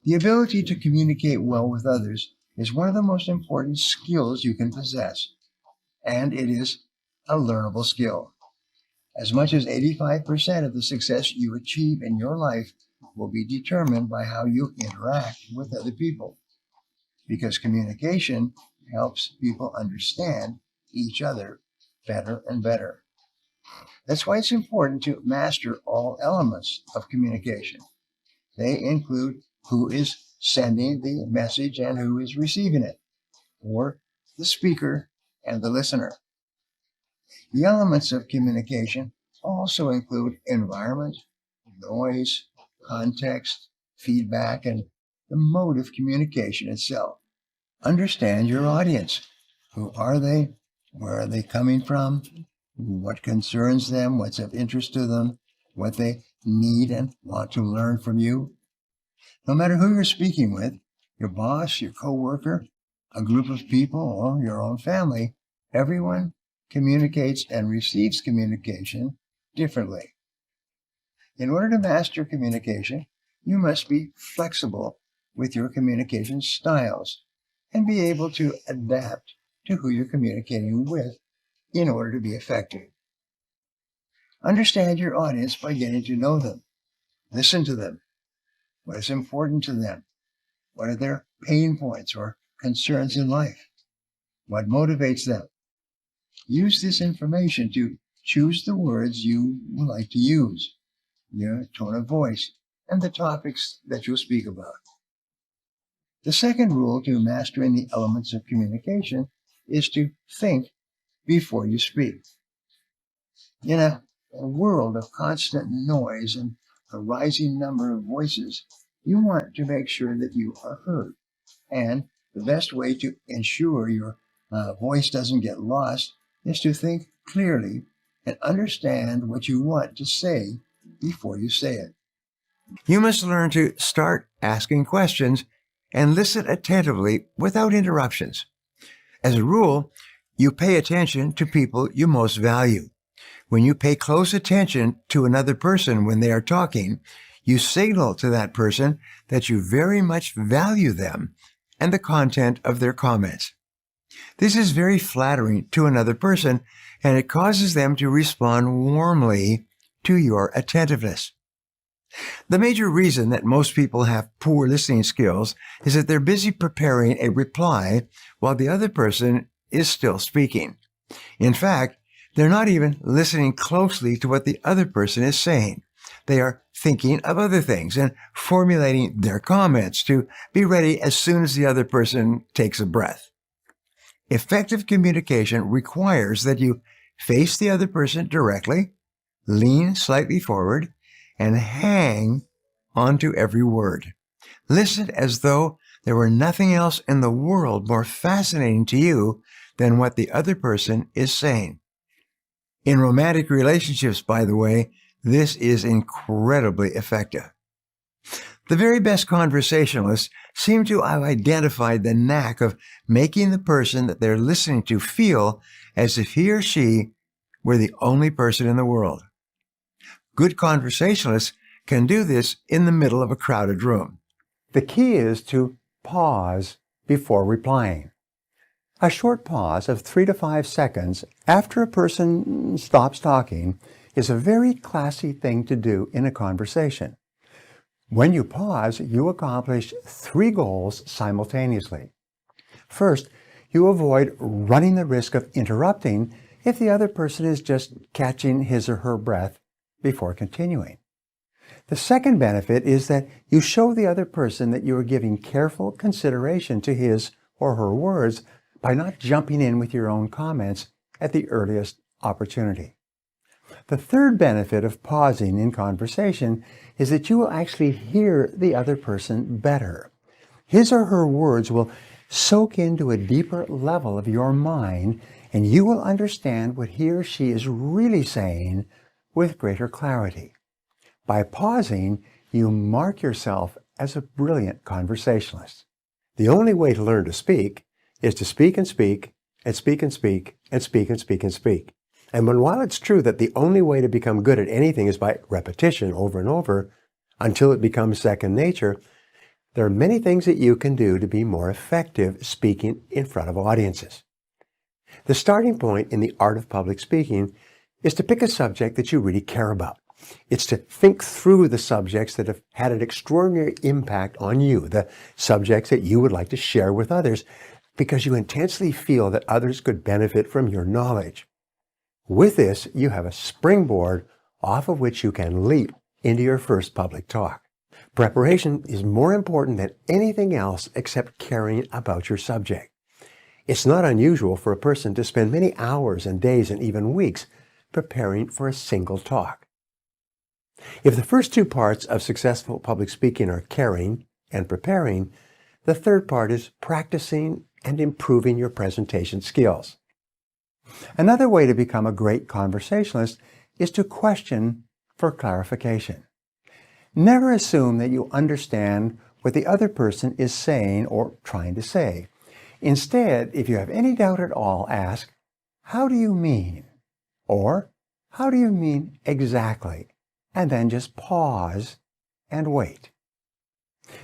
The ability to communicate well with others is one of the most important skills you can possess, and it is a learnable skill. As much as 85% of the success you achieve in your life will be determined by how you interact with other people, because communication helps people understand each other better and better. That's why it's important to master all elements of communication. They include who is sending the message and who is receiving it, or the speaker and the listener. The elements of communication also include environment, noise, context, feedback, and the mode of communication itself. Understand your audience. Who are they? Where are they coming from? What concerns them? What's of interest to them? What they need and want to learn from you? No matter who you're speaking with, your boss, your coworker, a group of people, or your own family, everyone communicates and receives communication differently. In order to master communication, you must be flexible with your communication styles and be able to adapt to who you're communicating with in order to be effective. Understand your audience by getting to know them. Listen to them. What is important to them? What are their pain points or concerns in life? What motivates them? Use this information to choose the words you would like to use, your tone of voice, and the topics that you'll speak about. The second rule to mastering the elements of communication is to think before you speak. In a world of constant noise and a rising number of voices, you want to make sure that you are heard. And the best way to ensure your voice doesn't get lost is to think clearly and understand what you want to say before you say it. You must learn to start asking questions and listen attentively without interruptions. As a rule, you pay attention to people you most value. When you pay close attention to another person when they are talking, you signal to that person that you very much value them and the content of their comments. This is very flattering to another person, and it causes them to respond warmly to your attentiveness. The major reason that most people have poor listening skills is that they're busy preparing a reply while the other person is still speaking. In fact, they're not even listening closely to what the other person is saying. They are thinking of other things and formulating their comments to be ready as soon as the other person takes a breath. Effective communication requires that you face the other person directly, lean slightly forward, and hang onto every word. Listen as though there were nothing else in the world more fascinating to you than what the other person is saying. In romantic relationships, by the way, this is incredibly effective. The very best conversationalists seem to have identified the knack of making the person that they're listening to feel as if he or she were the only person in the world. Good conversationalists can do this in the middle of a crowded room. The key is to pause before replying. A short pause of 3 to 5 seconds after a person stops talking is a very classy thing to do in a conversation. When you pause, you accomplish 3 goals simultaneously. First, you avoid running the risk of interrupting if the other person is just catching his or her breath before continuing. The second benefit is that you show the other person that you are giving careful consideration to his or her words by not jumping in with your own comments at the earliest opportunity. The third benefit of pausing in conversation is that you will actually hear the other person better. His or her words will soak into a deeper level of your mind, and you will understand what he or she is really saying with greater clarity. By pausing, you mark yourself as a brilliant conversationalist. The only way to learn to speak is to speak and speak, and speak and speak, and speak and speak and speak. And while it's true that the only way to become good at anything is by repetition over and over until it becomes second nature, There are many things that you can do to be more effective speaking in front of audiences. The starting point in the art of public speaking is to pick a subject that you really care about. It's to think through the subjects that have had an extraordinary impact on you, the subjects that you would like to share with others, because you intensely feel that others could benefit from your knowledge. With this, you have a springboard off of which you can leap into your first public talk. Preparation is more important than anything else except caring about your subject. It's not unusual for a person to spend many hours and days and even weeks preparing for a single talk. If the first two parts of successful public speaking are caring and preparing, the third part is practicing and improving your presentation skills. Another way to become a great conversationalist is to question for clarification. Never assume that you understand what the other person is saying or trying to say. Instead, if you have any doubt at all, ask, "How do you mean?" Or, "How do you mean exactly?" And then just pause and wait.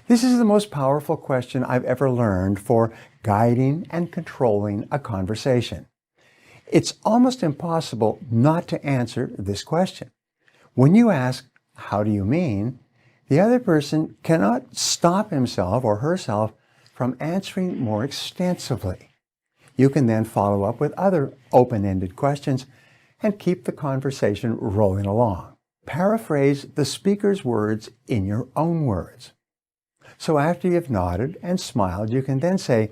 This is the most powerful question I've ever learned for guiding and controlling a conversation. It's almost impossible not to answer this question. When you ask, "How do you mean?" the other person cannot stop himself or herself from answering more extensively. You can then follow up with other open-ended questions and keep the conversation rolling along. Paraphrase the speaker's words in your own words. So after you've nodded and smiled, you can then say,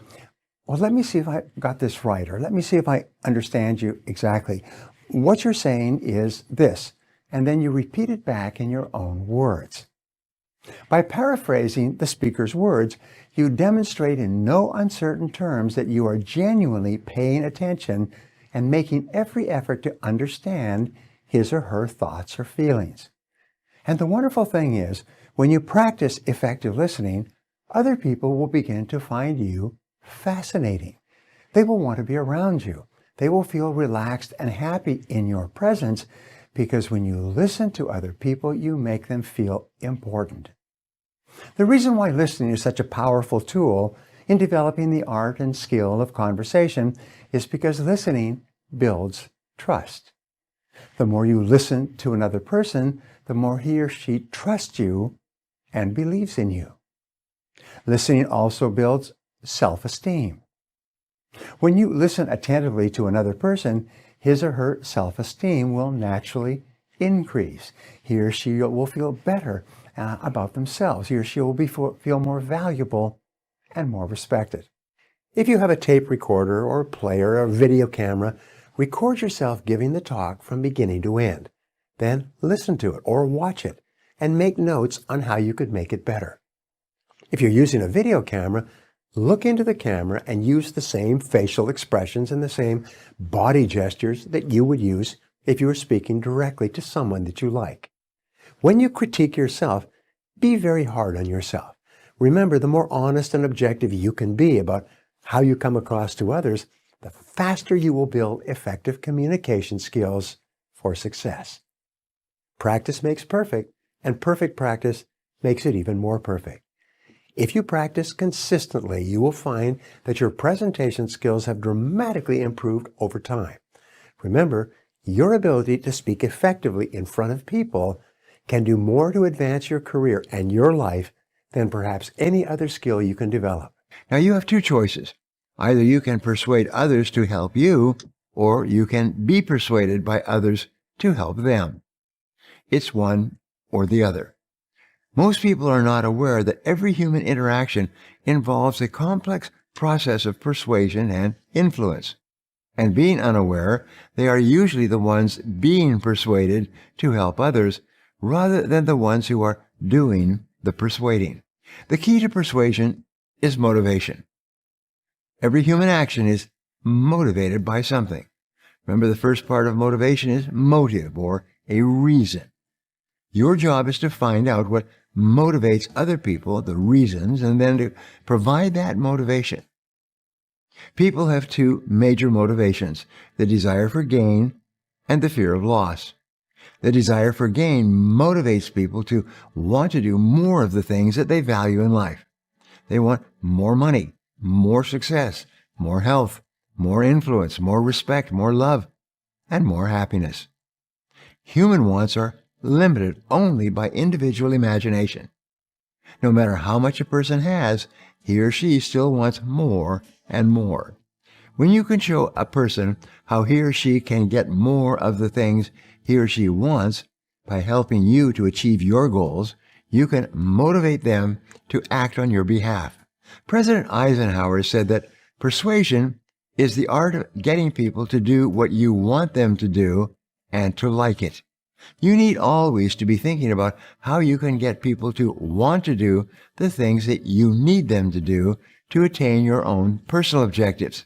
"Well, let me see if I got this right," or "Let me see if I understand you exactly. What you're saying is this," and then you repeat it back in your own words. By paraphrasing the speaker's words, you demonstrate in no uncertain terms that you are genuinely paying attention and making every effort to understand his or her thoughts or feelings. And the wonderful thing is, when you practice effective listening, other people will begin to find you fascinating. They will want to be around you. They will feel relaxed and happy in your presence because when you listen to other people, you make them feel important. The reason why listening is such a powerful tool in developing the art and skill of conversation is because listening builds trust. The more you listen to another person, the more he or she trusts you and believes in you. Listening also builds self-esteem. When you listen attentively to another person, his or her self-esteem will naturally increase. He or she will feel better about themselves. He or she will feel more valuable and more respected. If you have a tape recorder or a player or a video camera, record yourself giving the talk from beginning to end. Then listen to it or watch it and make notes on how you could make it better. If you're using a video camera, look into the camera and use the same facial expressions and the same body gestures that you would use if you were speaking directly to someone that you like. When you critique yourself, be very hard on yourself. Remember, the more honest and objective you can be about how you come across to others, the faster you will build effective communication skills for success. Practice makes perfect, and perfect practice makes it even more perfect. If you practice consistently, you will find that your presentation skills have dramatically improved over time. Remember, your ability to speak effectively in front of people can do more to advance your career and your life than perhaps any other skill you can develop. Now you have two choices. Either you can persuade others to help you, or you can be persuaded by others to help them. It's one or the other. Most people are not aware that every human interaction involves a complex process of persuasion and influence. And being unaware, they are usually the ones being persuaded to help others rather than the ones who are doing the persuading. The key to persuasion is motivation. Every human action is motivated by something. Remember, the first part of motivation is motive or a reason. Your job is to find out what motivates other people, the reasons, and then to provide that motivation. People have two major motivations, the desire for gain and the fear of loss. The desire for gain motivates people to want to do more of the things that they value in life. They want more money, more success, more health, more influence, more respect, more love, and more happiness. Human wants are limited only by individual imagination. No matter how much a person has, he or she still wants more and more. When you can show a person how he or she can get more of the things he or she wants by helping you to achieve your goals, you can motivate them to act on your behalf. President Eisenhower said that persuasion is the art of getting people to do what you want them to do and to like it. You need always to be thinking about how you can get people to want to do the things that you need them to do to attain your own personal objectives.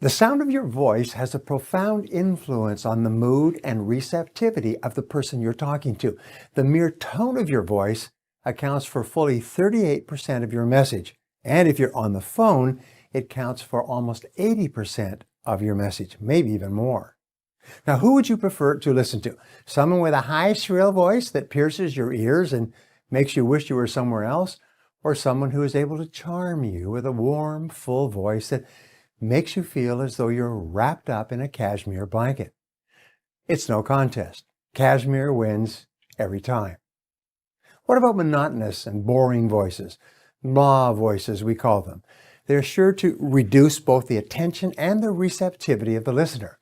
The sound of your voice has a profound influence on the mood and receptivity of the person you're talking to. The mere tone of your voice accounts for fully 38% of your message. And if you're on the phone, it counts for almost 80% of your message, maybe even more. Now, who would you prefer to listen to? Someone with a high, shrill voice that pierces your ears and makes you wish you were somewhere else? Or someone who is able to charm you with a warm, full voice that makes you feel as though you're wrapped up in a cashmere blanket? It's no contest. Cashmere wins every time. What about monotonous and boring voices? Blah voices, we call them. They're sure to reduce both the attention and the receptivity of the listener.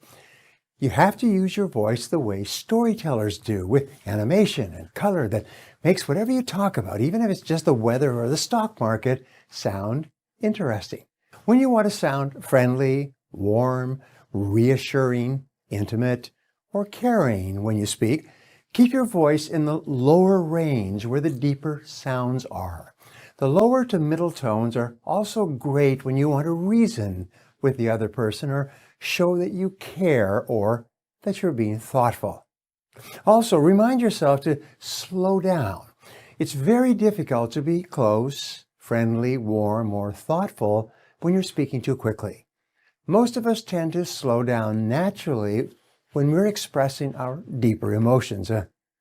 You have to use your voice the way storytellers do, with animation and color that makes whatever you talk about, even if it's just the weather or the stock market, sound interesting. When you want to sound friendly, warm, reassuring, intimate, or caring when you speak, keep your voice in the lower range where the deeper sounds are. The lower to middle tones are also great when you want to reason with the other person or show that you care or that you're being thoughtful. Also, remind yourself to slow down. It's very difficult to be close, friendly, warm, or thoughtful when you're speaking too quickly. Most of us tend to slow down naturally when we're expressing our deeper emotions,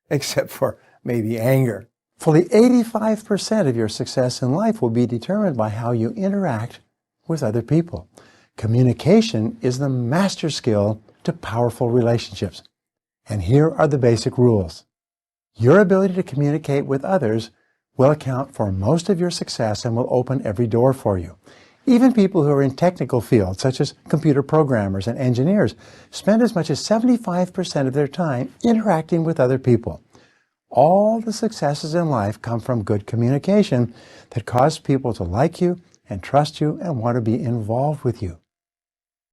except for maybe anger. Fully 85% of your success in life will be determined by how you interact with other people. Communication is the master skill to powerful relationships. And here are the basic rules. Your ability to communicate with others will account for most of your success and will open every door for you. Even people who are in technical fields, such as computer programmers and engineers, spend as much as 75% of their time interacting with other people. All the successes in life come from good communication that cause people to like you and trust you and want to be involved with you.